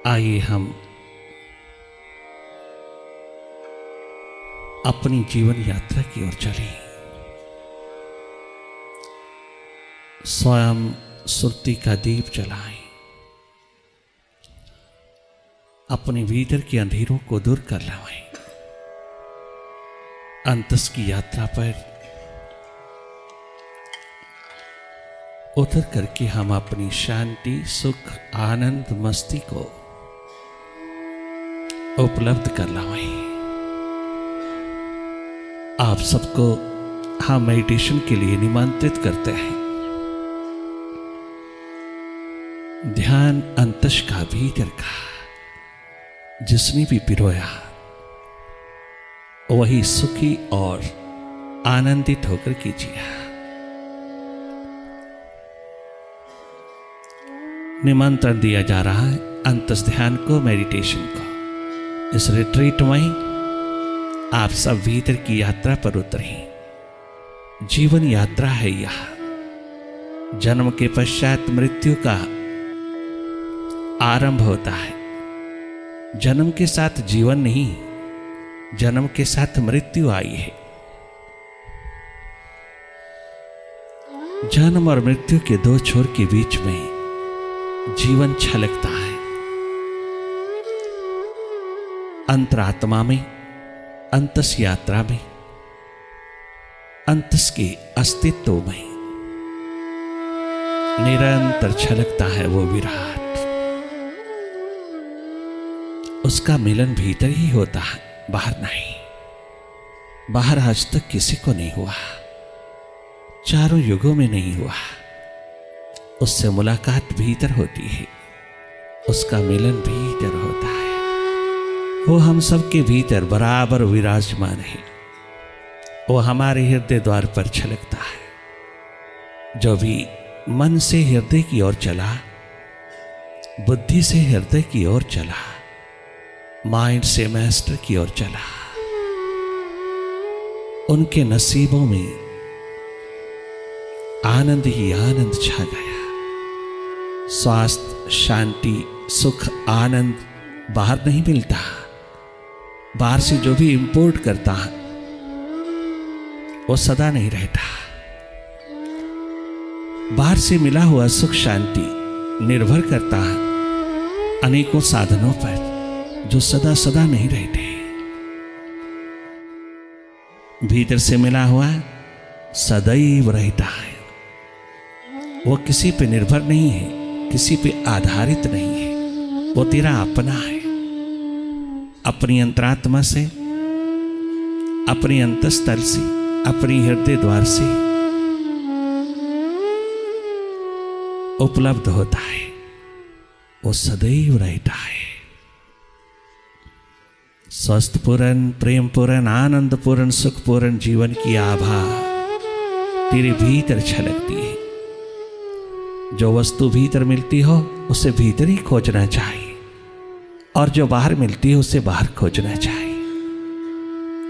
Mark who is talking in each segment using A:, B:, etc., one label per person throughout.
A: आइए हम अपनी जीवन यात्रा की ओर चलें। स्वयं सुरती का दीप जलाएं, अपने भीतर के अंधेरों को दूर कर लाएं। अंतस की यात्रा पर उतर करके हम अपनी शांति, सुख, आनंद, मस्ती को उपलब्ध कर लाएं। आप सबको हम मेडिटेशन के लिए निमंत्रित करते हैं। ध्यान अंतस का, भीतर का, जिसने भी पिरोया वही सुखी और आनंदित होकर कीजिए। निमंत्रण दिया जा रहा है अंतस ध्यान को, मेडिटेशन को। इस रिट्रीट में आप सब भीतर की यात्रा पर उतरें। जीवन यात्रा है यह। जन्म के पश्चात मृत्यु का आरंभ होता है। जन्म के साथ जीवन नहीं, जन्म के साथ मृत्यु आई है। जन्म और मृत्यु के दो छोर के बीच में जीवन छलकता है। अंतरात्मा में, अंतस यात्रा में, अंतस के अस्तित्व में निरंतर छलकता है वो विराट। उसका मिलन भीतर ही होता है, बाहर नहीं। बाहर आज तक किसी को नहीं हुआ, चारों युगों में नहीं हुआ। उससे मुलाकात भीतर होती है, उसका मिलन भीतर होता है। वो हम सबके भीतर बराबर विराजमान है। वो हमारे हृदय द्वार पर छलकता है। जो भी मन से हृदय की ओर चला, बुद्धि से हृदय की ओर चला, माइंड से मास्टर की ओर चला, उनके नसीबों में आनंद ही आनंद छा गया। स्वास्थ्य, शांति, सुख, आनंद बाहर नहीं मिलता। बाहर से जो भी इंपोर्ट करता है वो सदा नहीं रहता। बाहर से मिला हुआ सुख, शांति निर्भर करता है अनेकों साधनों पर, जो सदा सदा नहीं रहते। भीतर से मिला हुआ सदैव रहता है। वो किसी पे निर्भर नहीं है, किसी पे आधारित नहीं है। वो तेरा अपना है। अपनी अंतरात्मा से, अपनी अंतस्तल से, अपनी हृदय द्वार से उपलब्ध होता है। वो सदैव रहता है। स्वस्थ पूर्ण, प्रेम पूर्ण, आनंद पूर्ण, सुख पूर्ण जीवन की आभा तेरे भीतर छलकती है। जो वस्तु भीतर मिलती हो उसे भीतर ही खोजना चाहिए, और जो बाहर मिलती है उसे बाहर खोजना चाहिए।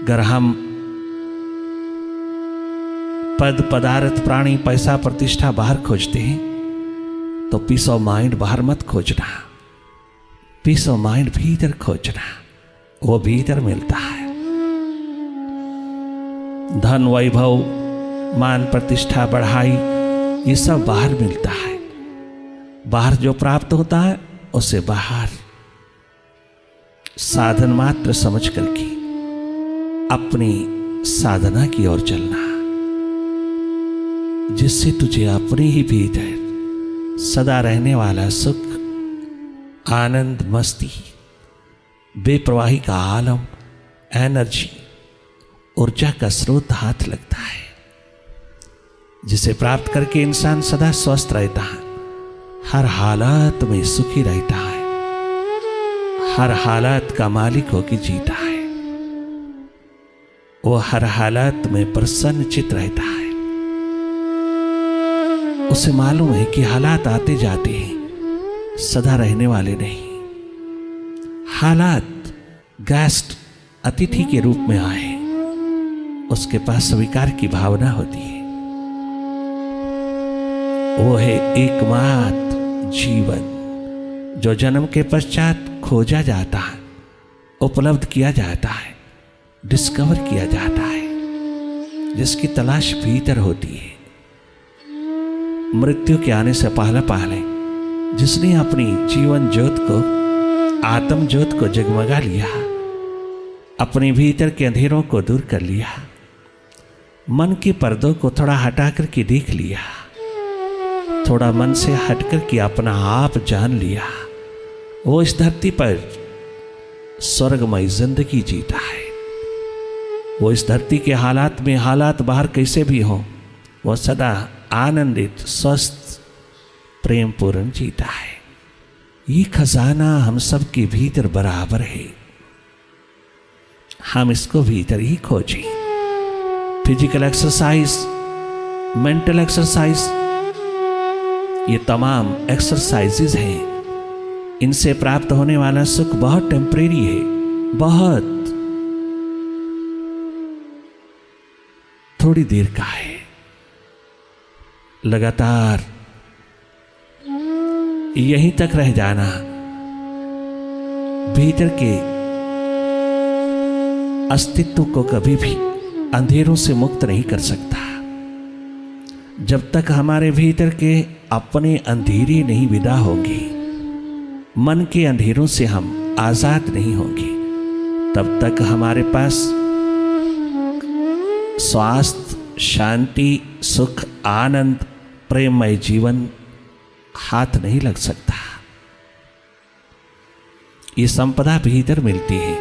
A: अगर हम पद, पदार्थ, प्राणी, पैसा, प्रतिष्ठा बाहर खोजते हैं तो पीस ऑफ माइंड बाहर मत खोजना। पीस ऑफ माइंड भीतर खोजना, वो भीतर मिलता है। धन, वैभव, मान, प्रतिष्ठा, बढ़ाई, ये सब बाहर मिलता है। बाहर जो प्राप्त होता है उसे बाहर साधन मात्र समझ करके अपनी साधना की ओर चलना, जिससे तुझे अपने ही भीतर सदा रहने वाला सुख, आनंद, मस्ती, बेप्रवाही का आलम, एनर्जी, ऊर्जा का स्रोत हाथ लगता है, जिसे प्राप्त करके इंसान सदा स्वस्थ रहता है, हर हालात में सुखी रहता है, हर हालात का मालिक होकर जीता है। वो हर हालात में प्रसन्न चित रहता है। उसे मालूम है कि हालात आते जाते हैं, सदा रहने वाले नहीं। हालात गेस्ट, अतिथि के रूप में आए, उसके पास स्वीकार की भावना होती है। वो है एकमात्र जीवन, जो जन्म के पश्चात खोजा जाता है, उपलब्ध किया जाता है, डिस्कवर किया जाता है, जिसकी तलाश भीतर होती है। मृत्यु के आने से पहले पहले जिसने अपनी जीवन ज्योत को, आत्म ज्योत को जगमगा लिया, अपने भीतर के अंधेरों को दूर कर लिया, मन के पर्दों को थोड़ा हटा कर के देख लिया, थोड़ा मन से हट कर के अपना आप जान लिया, वो इस धरती पर स्वर्गमय जिंदगी जीता है। वो इस धरती के हालात में, हालात बाहर कैसे भी हों, वो सदा आनंदित, स्वस्थ, प्रेम पूर्ण जीता है। ये खजाना हम सब के भीतर बराबर है। हम इसको भीतर ही खोजें। फिजिकल एक्सरसाइज, मेंटल एक्सरसाइज, ये तमाम एक्सरसाइजेज हैं। इनसे प्राप्त होने वाला सुख बहुत टेम्परेरी है, बहुत थोड़ी देर का है। लगातार यहीं तक रह जाना भीतर के अस्तित्व को कभी भी अंधेरों से मुक्त नहीं कर सकता। जब तक हमारे भीतर के अपने अंधेरे नहीं विदा होंगे, मन के अंधेरों से हम आजाद नहीं होंगे, तब तक हमारे पास स्वास्थ्य, शांति, सुख, आनंद, प्रेममय जीवन हाथ नहीं लग सकता। ये संपदा भीतर मिलती है,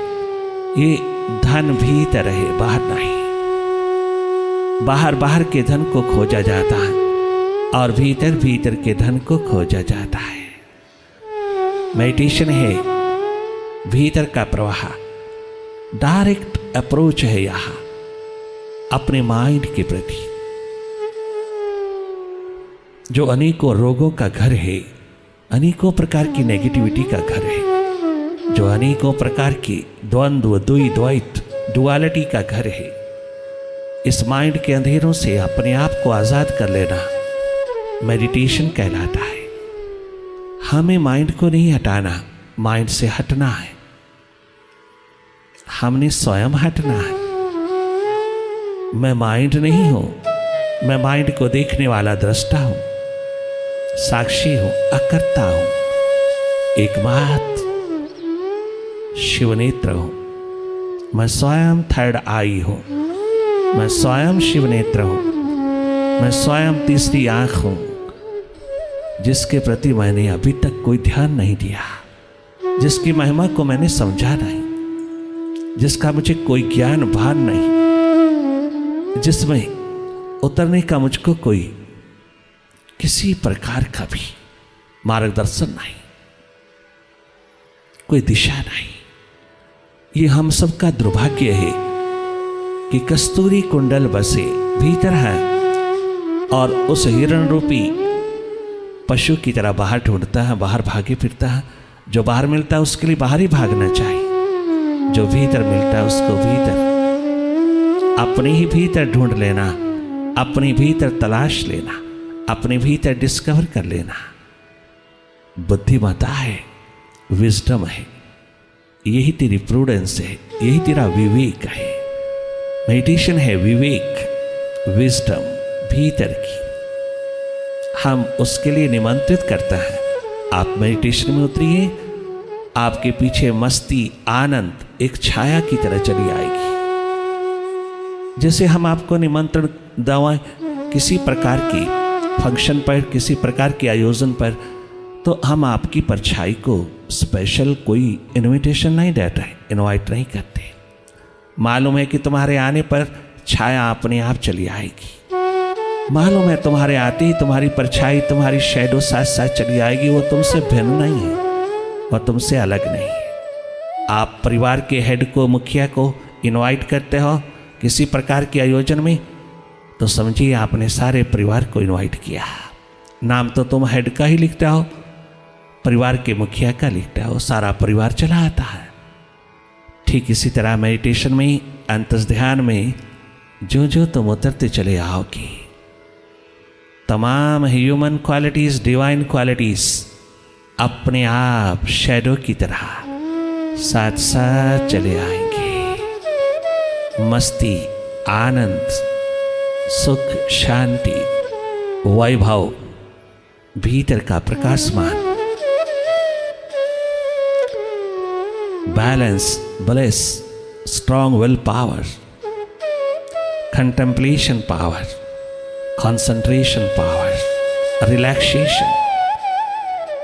A: ये धन भीतर है, बाहर नहीं। बाहर बाहर के धन को खोजा जाता है और भीतर भीतर के धन को खोजा जाता है। मेडिटेशन है भीतर का प्रवाह, डायरेक्ट अप्रोच है यहां अपने माइंड के प्रति, जो अनेकों रोगों का घर है, अनेकों प्रकार की नेगेटिविटी का घर है, जो अनेकों प्रकार की द्वंद्व, द्वैत, डुअलिटी का घर है। इस माइंड के अंधेरों से अपने आप को आजाद कर लेना मेडिटेशन कहलाता है। हमें माइंड को नहीं हटाना, माइंड से हटना है। हमने स्वयं हटना है। मैं माइंड नहीं हूं, मैं माइंड को देखने वाला दृष्टा हूं, साक्षी हूं, अकर्ता हूं, एकमात्र शिवनेत्र हूं। मैं स्वयं थर्ड आई हूं, मैं स्वयं शिवनेत्र हूं, मैं स्वयं तीसरी आंख हूं, जिसके प्रति मैंने अभी तक कोई ध्यान नहीं दिया, जिसकी महिमा को मैंने समझा नहीं, जिसका मुझे कोई ज्ञान भान नहीं, जिसमें उतरने का मुझको कोई किसी प्रकार का भी मार्गदर्शन नहीं, कोई दिशा नहीं। ये हम सबका दुर्भाग्य है कि कस्तूरी कुंडल बसे भीतर है और उस हिरण रूपी पशु की तरह बाहर ढूंढता है, बाहर भागे फिरता है। जो बाहर मिलता है उसके लिए बाहर ही भागना चाहिए, जो भीतर मिलता है उसको भीतर, अपने ही भीतर ढूंढ लेना, अपने भीतर तलाश लेना, अपने भीतर डिस्कवर कर लेना। बुद्धिमत्ता है, विजडम है, यही तेरी प्रूडेंस है, यही तेरा विवेक है। मेडिटेशन है विवेक, विजडम भीतर की। हम उसके लिए निमंत्रित करते हैं। आप मेडिटेशन में उतरिए, आपके पीछे मस्ती, आनंद एक छाया की तरह चली आएगी। जैसे हम आपको निमंत्रण दें किसी प्रकार की फंक्शन पर, किसी प्रकार के आयोजन पर, तो हम आपकी परछाई को स्पेशल कोई इनविटेशन नहीं देते, इनवाइट नहीं करते। मालूम है कि तुम्हारे आने पर छाया अपने आप चली आएगी। मालूम है तुम्हारे आते ही तुम्हारी परछाई, तुम्हारी शैडो साथ साथ चली आएगी। वो तुमसे भिन्न नहीं है, वो तुमसे अलग नहीं है। आप परिवार के हेड को, मुखिया को इनवाइट करते हो किसी प्रकार के आयोजन में, तो समझिए आपने सारे परिवार को इनवाइट किया। नाम तो तुम हेड का ही लिखते हो, परिवार के मुखिया का लिखते हो, सारा परिवार चला आता है। ठीक इसी तरह मेडिटेशन में, अंतर्ध्यान में जो जो तुम उतरते चले आओगे, तमाम ह्यूमन क्वालिटीज, डिवाइन क्वालिटीज अपने आप शैडो की तरह साथ साथ चले आएंगे। मस्ती, आनंद, सुख, शांति, वैभव, भीतर का प्रकाशमान, balance, bliss, strong will power, contemplation power, concentration power, relaxation,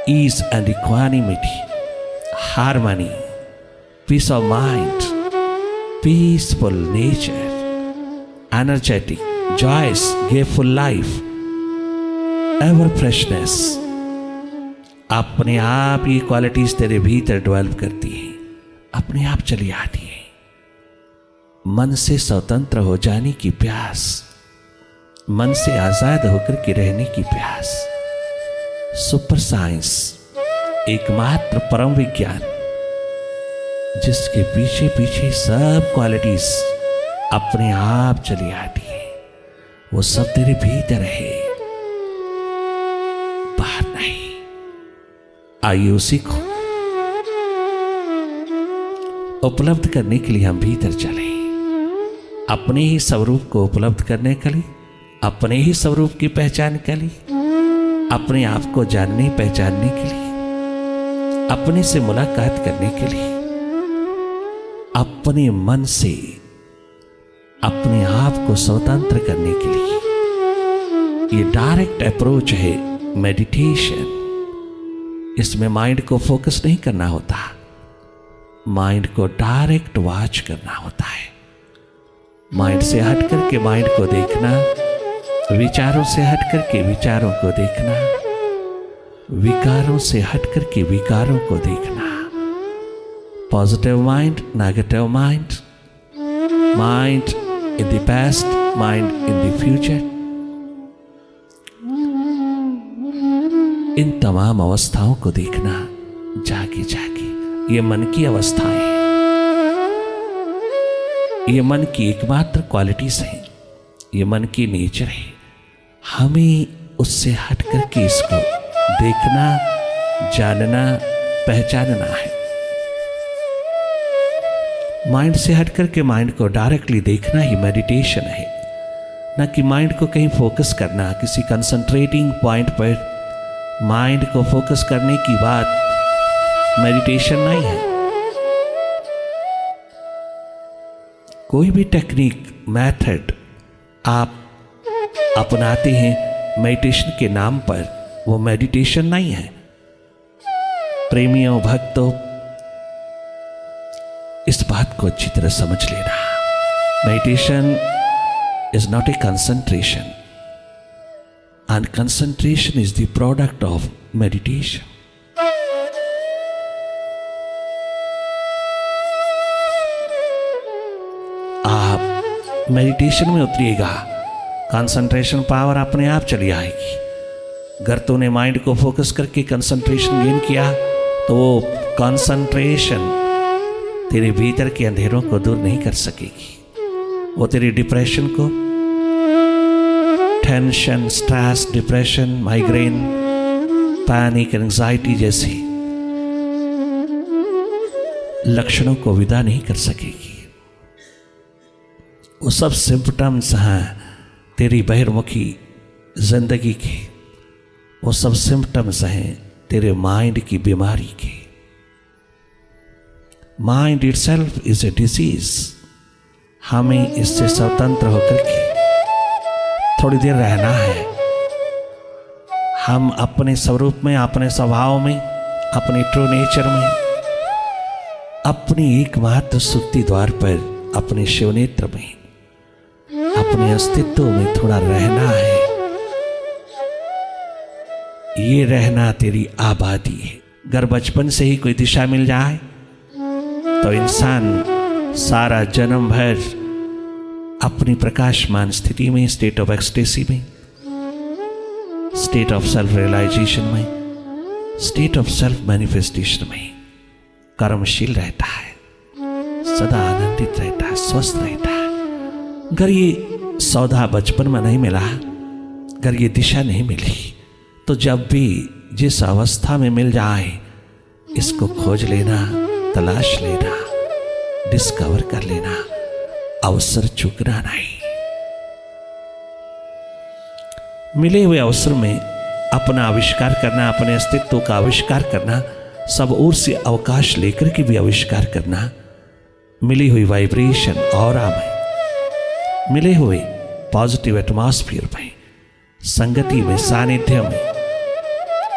A: ease and equanimity, harmony, peace of mind, peaceful nature, energetic, joyous, grateful life, ever freshness। अपने आप ये क्वालिटीज तेरे भीतर डेवलप करती है, अपने आप चली आती है। मन से स्वतंत्र हो जाने की प्यास, मन से आजाद होकर के रहने की प्यास, सुपर साइंस, एकमात्र परम विज्ञान जिसके पीछे पीछे सब क्वालिटीज अपने आप चली आती है, वो सब तेरे भीतर है, बाहर नहीं। आइए उसी को उपलब्ध करने के लिए हम भीतर चले, अपने ही स्वरूप को उपलब्ध करने के लिए, अपने ही स्वरूप की पहचान के लिए, अपने आप को जानने पहचानने के लिए, अपने से मुलाकात करने के लिए, अपने मन से अपने आप को स्वतंत्र करने के लिए। ये डायरेक्ट अप्रोच है मेडिटेशन। इसमें माइंड को फोकस नहीं करना होता, माइंड को डायरेक्ट वॉच करना होता है। माइंड से हट करके माइंड को देखना, विचारों से हट करके विचारों को देखना, विकारों से हट करके विकारों को देखना। Positive mind, negative mind, mind in the past, mind in the future, इन तमाम अवस्थाओं को देखना जाके जाके। ये मन की अवस्थाएं हैं, ये मन की एकमात्र क्वालिटीज हैं, ये मन की नेचर है। हमें उससे हट करके इसको देखना, जानना, पहचानना है। माइंड से हट करके माइंड को डायरेक्टली देखना ही मेडिटेशन है, ना कि माइंड को कहीं फोकस करना। किसी कंसंट्रेटिंग पॉइंट पर माइंड को फोकस करने की बात मेडिटेशन नहीं है। कोई भी टेक्निक, मेथड आप अपनाते हैं मेडिटेशन के नाम पर, वो मेडिटेशन नहीं है। प्रेमियों, भक्तों, इस बात को अच्छी तरह समझ लेना। Meditation is not a concentration, and concentration is the product of meditation. आप मेडिटेशन में उतरिएगा, कंसंट्रेशन पावर अपने आप चली आएगी। अगर तूने माइंड को फोकस करके कंसंट्रेशन गेन किया तो वो कंसंट्रेशन तेरे भीतर के अंधेरों को दूर नहीं कर सकेगी। वो तेरी डिप्रेशन को, tension, stress, depression, migraine, panic, anxiety जैसे लक्षणों को विदा नहीं कर सकेगी। वो सब सिम्पटम्स हैं तेरी बहिर्मुखी जिंदगी के, वो सब सिम्पटम्स हैं तेरे माइंड की बीमारी के। Mind itself is a disease. हमें इससे स्वतंत्र होकर के थोड़ी देर रहना है। हम अपने स्वरूप में, अपने स्वभाव में, अपने ट्रू नेचर में, अपनी एकमात्र सुक्ति द्वार पर, अपने शिवनेत्र में, अपने अस्तित्व में थोड़ा रहना है। ये रहना तेरी आबादी है। अगर बचपन से ही कोई दिशा मिल जाए तो इंसान सारा जन्म भर अपनी प्रकाशमान स्थिति में, स्टेट ऑफ एक्सटेसी में, स्टेट ऑफ सेल्फ रियलाइजेशन में, स्टेट ऑफ सेल्फ मैनिफेस्टेशन में कर्मशील रहता है, सदा आनंदित रहता है, स्वस्थ रहता है। अगर ये सौदा बचपन में नहीं मिला, अगर ये दिशा नहीं मिली, तो जब भी जिस अवस्था में मिल जाए इसको खोज लेना, तलाश लेना, डिस्कवर कर लेना, अवसर चूकना नहीं। मिले हुए अवसर में अपना आविष्कार करना, अपने अस्तित्व का आविष्कार करना, सब ओर से अवकाश लेकर के भी आविष्कार करना, मिली हुई वाइब्रेशन ऑरा में, मिले हुए पॉजिटिव एटमॉस्फेयर में, संगति में, सानिध्य में,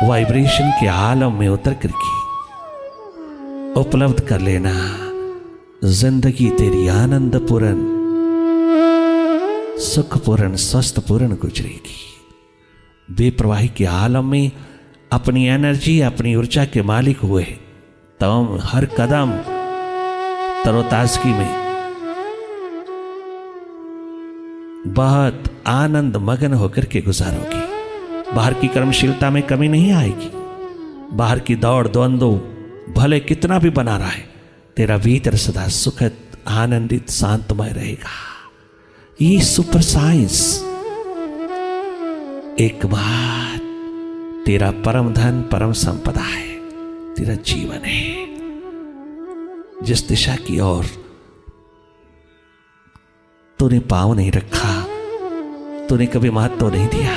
A: वाइब्रेशन के आलम में उतर करके उपलब्ध कर लेना। जिंदगी तेरी आनंदपूर्ण, सुखपूर्ण, स्वस्थपूर्ण गुजरेगी। बेप्रवाही के आलम में अपनी एनर्जी, अपनी ऊर्जा के मालिक हुए तुम हर कदम तरोताजगी में बहुत आनंद मगन होकर के गुजारोगे। बाहर की कर्मशीलता में कमी नहीं आएगी। बाहर की दौड़ द्वंद्व भले कितना भी बना रहा है, तेरा भीतर सदा सुखद, आनंदित, शांतमय रहेगा। ये सुपर साइंस एक बात तेरा परम धन, परम संपदा है, तेरा जीवन है। जिस दिशा की ओर तूने पांव नहीं रखा, तूने कभी महत्व नहीं दिया,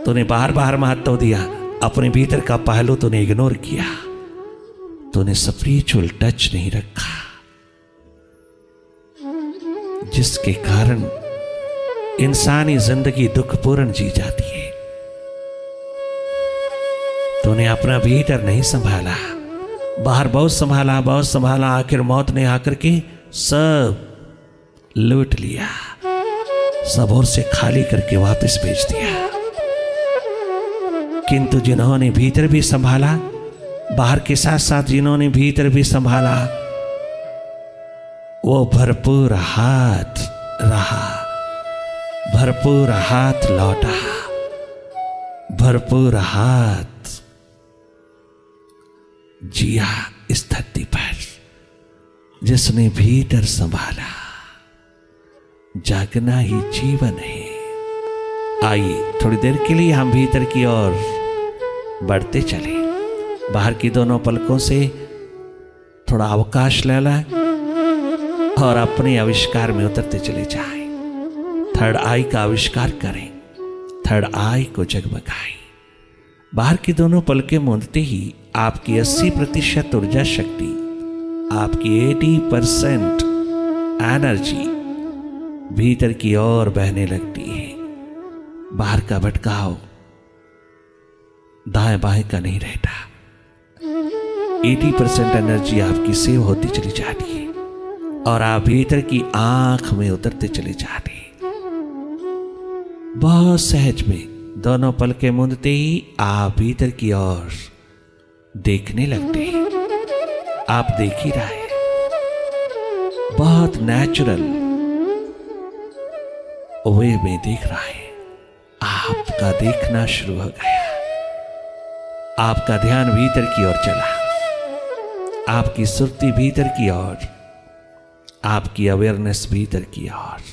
A: तूने बार बार महत्व दिया, अपने भीतर का पहलू तूने इग्नोर किया, तूने स्पिरिचुअल टच नहीं रखा, जिसके कारण इंसानी जिंदगी दुखपूर्ण जी जाती है। तूने अपना भीतर नहीं संभाला, बाहर बहुत संभाला, बहुत संभाला, आखिर मौत ने आकर के सब लूट लिया, सब ओर से खाली करके वापस भेज दिया। किंतु जिन्होंने भीतर भी संभाला, बाहर के साथ साथ जिन्होंने भीतर भी संभाला, वो भरपूर हाथ रहा, भरपूर हाथ लौटा, भरपूर हाथ जिया इस धरती पर। जिसने भीतर संभाला, जागना ही जीवन है। आइए थोड़ी देर के लिए हम भीतर की ओर बढ़ते चले। बाहर की दोनों पलकों से थोड़ा अवकाश ले लें और अपने आविष्कार में उतरते चले जाएं। थर्ड आई का आविष्कार करें, थर्ड आई को जगमगाएं। बाहर की दोनों पलकें मूंदते ही आपकी 80% ऊर्जा शक्ति, आपकी 80% एनर्जी भीतर की ओर बहने लगती है। बाहर का भटकाव दाएं बाएं का नहीं रहता। 80% एनर्जी आपकी सेव होती चली जाती है और आप भीतर की आंख में उतरते चले जाते हैं। बहुत सहज में दोनों पलकें मूंदते ही आप भीतर की ओर देखने लगते हैं। आप देख ही रहे हैं, बहुत नेचुरल वे में देख रहा है। आपका देखना शुरू हो गया, आपका ध्यान भीतर की ओर चला, आपकी सुर्ती भीतर की ओर, आपकी अवेयरनेस भीतर की ओर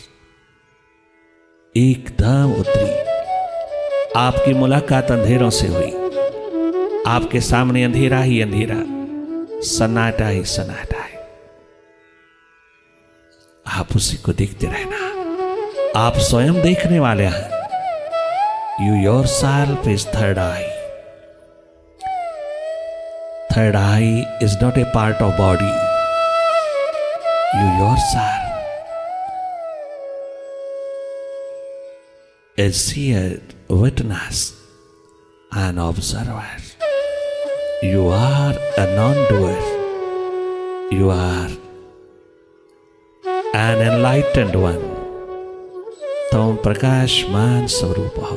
A: एकदम उतरी। आपकी मुलाकात अंधेरों से हुई। आपके सामने अंधेरा ही अंधेरा, सन्नाटा ही सन्नाटा है। आप उसी को देखते रहना। आप स्वयं देखने वाले हैं। You yourself is third I. Third I is not a part of body. You yourself is seer, witness, and observer. You are a non-doer. You are an enlightened one. तुम प्रकाशमान स्वरूप हो।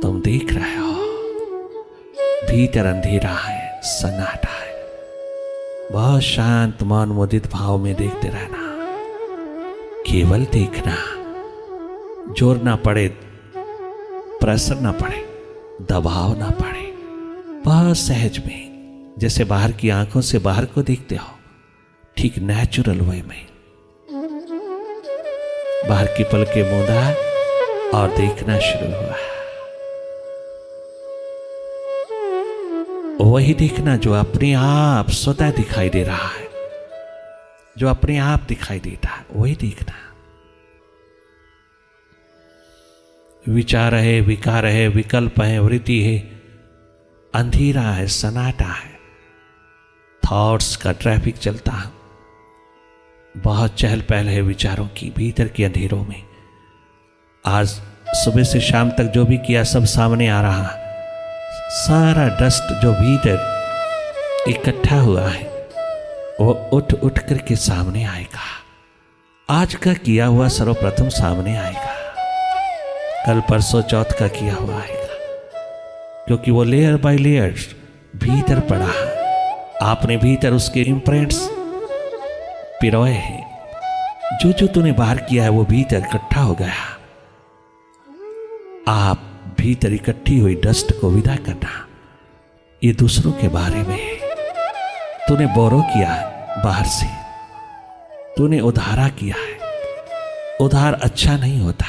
A: तुम देख रहे हो, भीतर अंधेरा है, सन्नाटा है। बहुत शांत मन मुदित भाव में देखते रहना। केवल देखना, जोर ना पड़े, प्रेशर ना पड़े, दबाव ना पड़े। बहुत सहज में, जैसे बाहर की आंखों से बाहर को देखते हो, ठीक नेचुरल वे में बाहर की पलकें मूंदा और देखना शुरू हुआ। वही देखना जो अपने आप स्वतः दिखाई दे रहा है, जो अपने आप दिखाई देता है वही देखना। विचार है, विकार है, विकल्प है, वृत्ति है, अंधेरा है, सन्नाटा है, थॉट्स का ट्रैफिक चलता है, बहुत चहल पहल है विचारों की भीतर के अंधेरों में। आज सुबह से शाम तक जो भी किया सब सामने आ रहा है। सारा डस्ट जो भीतर इकट्ठा हुआ है वो उठ उठ करके सामने आएगा। आज का किया हुआ सर्वप्रथम सामने आएगा, कल परसों चौथ का किया हुआ आएगा, क्योंकि वो लेयर बाय लेयर भीतर पड़ा है। आपने भीतर उसके इम्प्रिंट्स पिरोए हैं। जो जो तूने बाहर किया है वो भीतर इकट्ठा हो गया। आप भीतर इकट्ठी हुई डस्ट को विदा करना, ये दूसरों के बारे में है। तूने बोरो किया है बाहर से, तूने उधारा किया है। उधार अच्छा नहीं होता,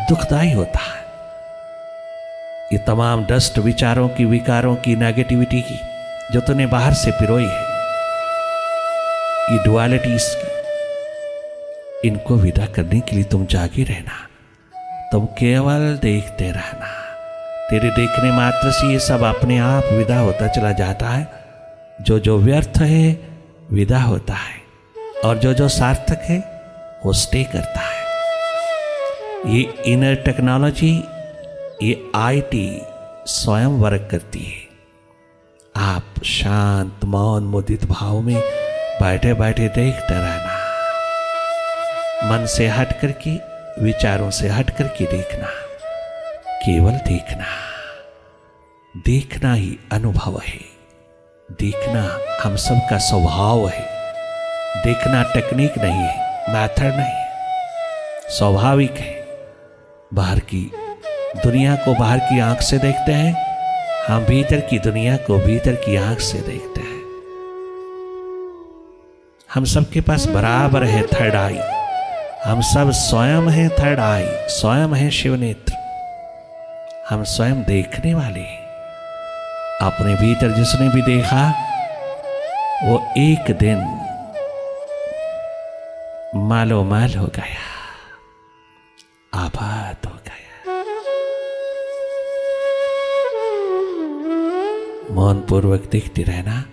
A: दुखदाई होता है। ये तमाम डस्ट विचारों की, विकारों की, नेगेटिविटी की जो तूने बाहर से पिरोई है, ये डुअलिटीज की, इनको विदा करने के लिए तुम जागे रहना। तुम केवल देखते रहना। तेरे देखने मात्र से ये सब अपने आप विदा होता चला जाता है। जो जो व्यर्थ है विदा होता है, और जो जो सार्थक है वो स्टे करता है। ये इनर टेक्नोलॉजी, ये आईटी स्वयं वर्क करती है। आप शांत मौन मुदित भाव में बैठे बैठे देखते रहना। मन से हट करके, विचारों से हट करके देखना, केवल देखना। देखना ही अनुभव है। देखना हम सबका स्वभाव है। देखना टेक्निक नहीं है, मेथड नहीं है, स्वाभाविक है। बाहर की दुनिया को बाहर की आंख से देखते हैं, हम भीतर की दुनिया को भीतर की आंख से देखते हैं। हम सबके पास बराबर है थर्ड आई। हम सब स्वयं हैं थर्ड आई, स्वयं हैं शिव नेत्र। हम स्वयं देखने वाले हैं। अपने भीतर जिसने भी देखा वो एक दिन मालो माल हो गया, आबाद हो गया। मौन पूर्वक देखते रहना,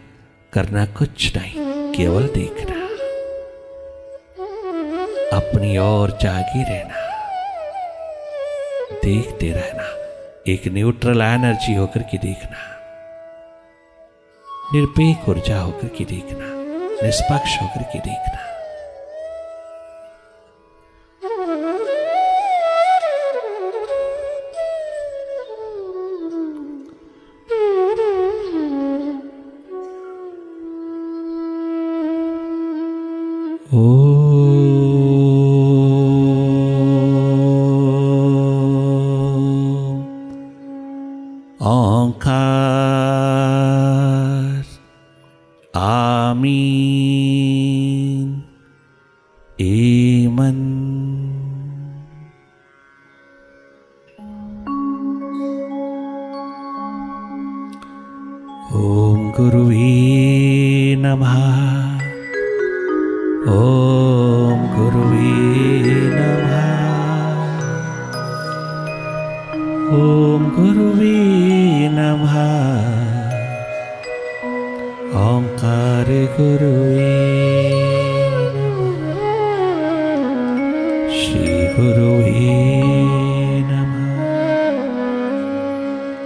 A: करना कुछ नहीं, केवल देखना। अपनी ओर जागी रहना, देखते रहना। एक न्यूट्रल एनर्जी होकर के देखना, निरपेक्ष ऊर्जा होकर के देखना, निष्पक्ष होकर के देखना। ओंकार आमीन। एमन। ओम गुरुवे नमः। ओम गुरुवे नमः। ओम गुरुवे नमः। ओंकार गुरुवे नमः। श्री गुरुवे नमः।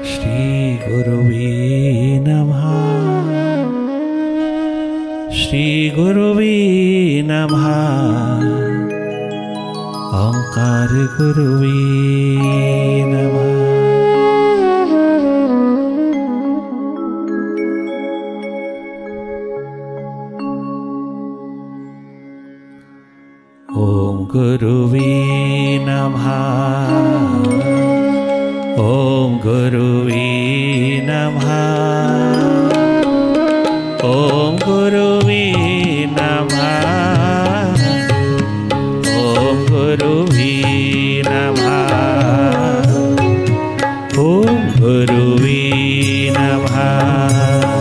A: श्री गुरुवे नमः। श्री गुरुवे नमः। ओंकार गुरुवे नमः। ओम गुरुवे नमः। ओम गुरुवे नमः। ओम गुरुवे नमः। ओम गुरुवे नमः। ओम गुरुवे नमः। नमः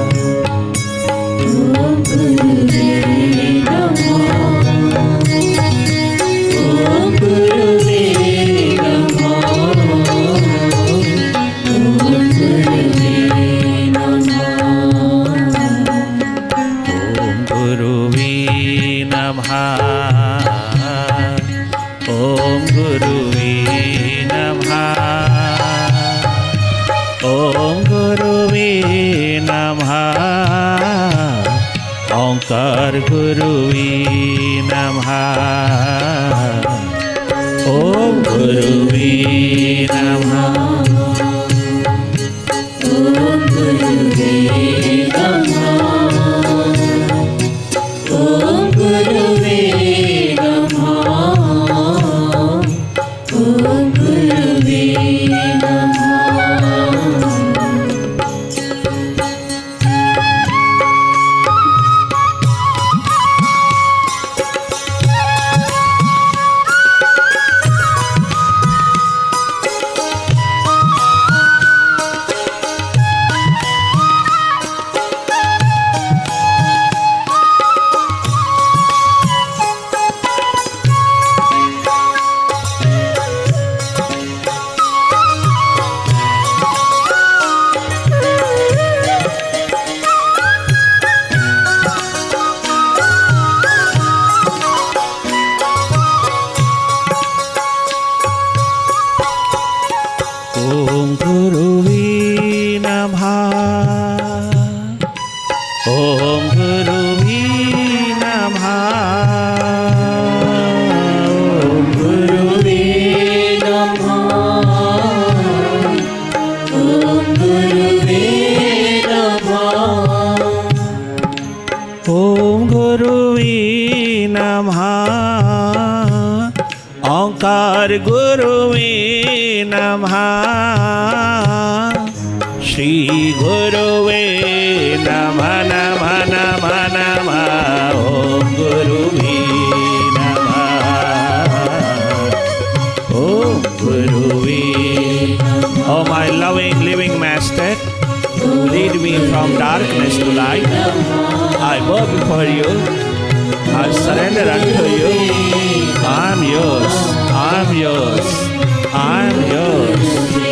A: ओम गुरुवे नमः ओम गुरुवे नमः ओंकार गुरुवे नमः ओम गुरुवे नमः ओम गुरुवे नमः ओम गुरुवे नमः ओम गुरुवे नमः ओम गुरुवे नमः ओम गुरुवे नमः ओम गुरुवे नमः ओम गुरुवे नमः ओम गुरुवे नमः ओंकार गुरुवे नमः श्री गुरुवे नमः नमः नमः नमः ओम गुरुवे नमः ओम गुरुवे Oh my loving living master, lead me from darkness to light. I bow before you, I surrender unto you. I am yours, I am yours, I am yours.